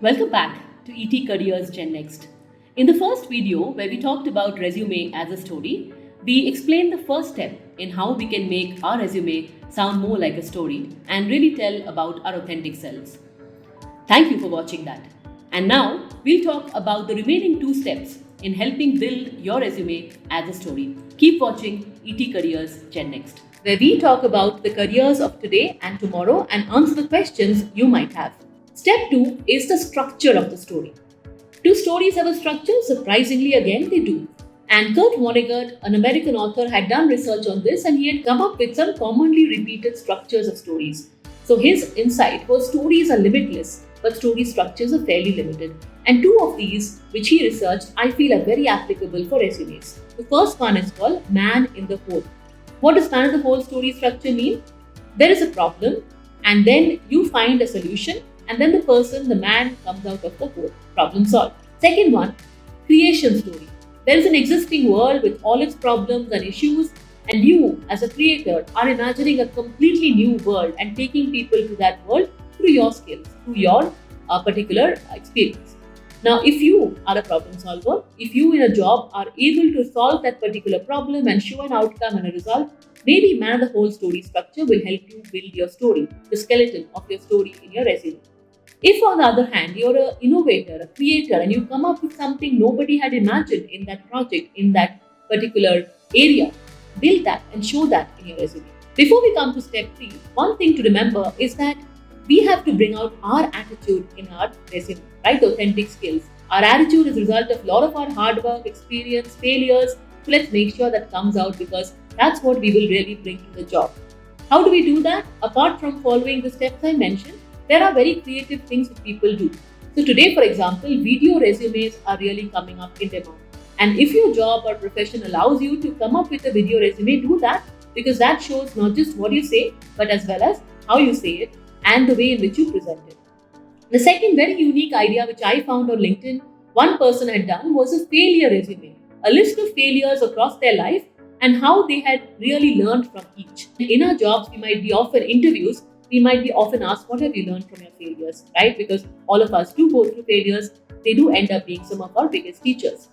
Welcome back to ET Careers GenNext. In the first video, where we talked about resume as a story, we explained the first step in how we can make our resume sound more like a story and really tell about our authentic selves. Thank you for watching that. And now we'll talk about the remaining two steps in helping build your resume as a story. Keep watching ET Careers GenNext, where we talk about the careers of today and tomorrow and answer the questions you might have. Step 2 is the structure of the story. Do stories have a structure? Surprisingly, again, they do. And Kurt Vonnegut, an American author, had done research on this and he had come up with some commonly repeated structures of stories. So his insight was stories are limitless, but story structures are fairly limited. And two of these, which he researched, I feel are very applicable for resumes. The first one is called Man in the Hole. What does man in the hole story structure mean? There is a problem, and then you find a solution, and then the man comes out of the hole. Problem solved. Second one, creation story. There is an existing world with all its problems and issues, and you, as a creator, are imagining a completely new world and taking people to that world through your skills, through your particular experience. Now, if you are a problem solver, if you in a job are able to solve that particular problem and show an outcome and a result, maybe man the whole story structure will help you build your story, the skeleton of your story in your resume. If on the other hand, you're an innovator, a creator, and you come up with something nobody had imagined in that project, in that particular area, build that and show that in your resume. Before we come to step 3, one thing to remember is that we have to bring out our attitude in our resume, right? The authentic skills. Our attitude is a result of a lot of our hard work, experience, failures. So let's make sure that comes out because that's what we will really bring to the job. How do we do that? Apart from following the steps I mentioned, there are very creative things that people do. So today, for example, video resumes are really coming up in demand. And if your job or profession allows you to come up with a video resume, do that because that shows not just what you say, but as well as how you say it and the way in which you present it. The second very unique idea which I found on LinkedIn, one person had done was a failure resume, a list of failures across their life and how they had really learned from each. In our jobs, we might be often interviews, we might be often asked, what have you learned from your failures, right? Because all of us do go through failures. They do end up being some of our biggest teachers.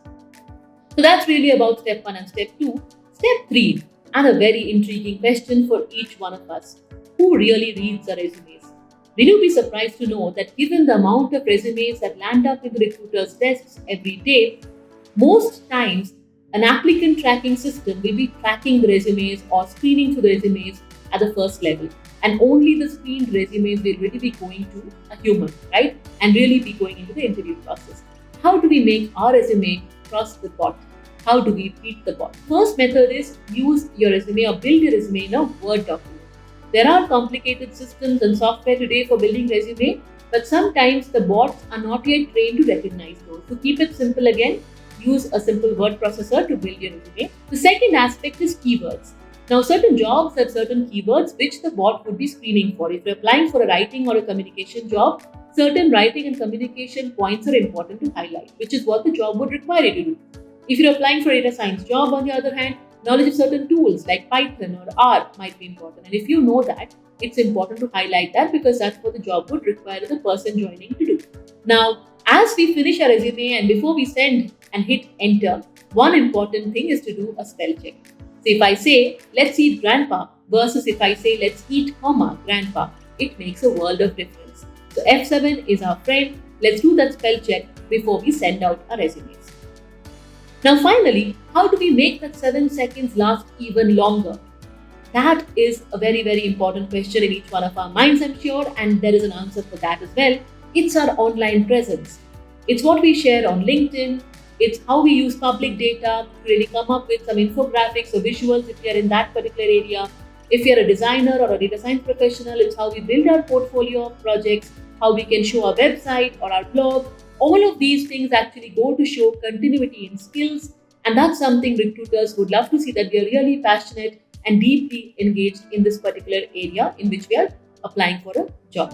So that's really about step 1 and step 2. Step 3, and a very intriguing question for each one of us. Who really reads our resumes? Will you be surprised to know that given the amount of resumes that land up in the recruiter's desks every day, most times an applicant tracking system will be tracking the resumes or screening through the resumes at the first level. And only the screened resumes will really be going to a human, right? And really be going into the interview process. How do we make our resume cross the bot? How do we beat the bot? First method is use your resume or build your resume in a Word document. There are complicated systems and software today for building resume, but sometimes the bots are not yet trained to recognize those. So keep it simple again. Use a simple word processor to build your resume. The second aspect is keywords. Now, certain jobs have certain keywords which the bot would be screening for. If you're applying for a writing or a communication job, certain writing and communication points are important to highlight, which is what the job would require you to do. If you're applying for a data science job, on the other hand, knowledge of certain tools like Python or R might be important. And if you know that, it's important to highlight that because that's what the job would require the person joining to do. Now, as we finish our resume and before we send and hit enter, one important thing is to do a spell check. So if I say, let's eat grandpa versus if I say, let's eat, grandpa, it makes a world of difference. So F7 is our friend. Let's do that spell check before we send out our resumes. Now finally, how do we make that 7 seconds last even longer? That is a very, very important question in each one of our minds, I'm sure, and there is an answer for that as well. It's our online presence. It's what we share on LinkedIn. It's how we use public data to really come up with some infographics or visuals if you're in that particular area. If you're a designer or a data science professional, it's how we build our portfolio of projects, how we can show our website or our blog. All of these things actually go to show continuity in skills. And that's something recruiters would love to see, that we are really passionate and deeply engaged in this particular area in which we are applying for a job.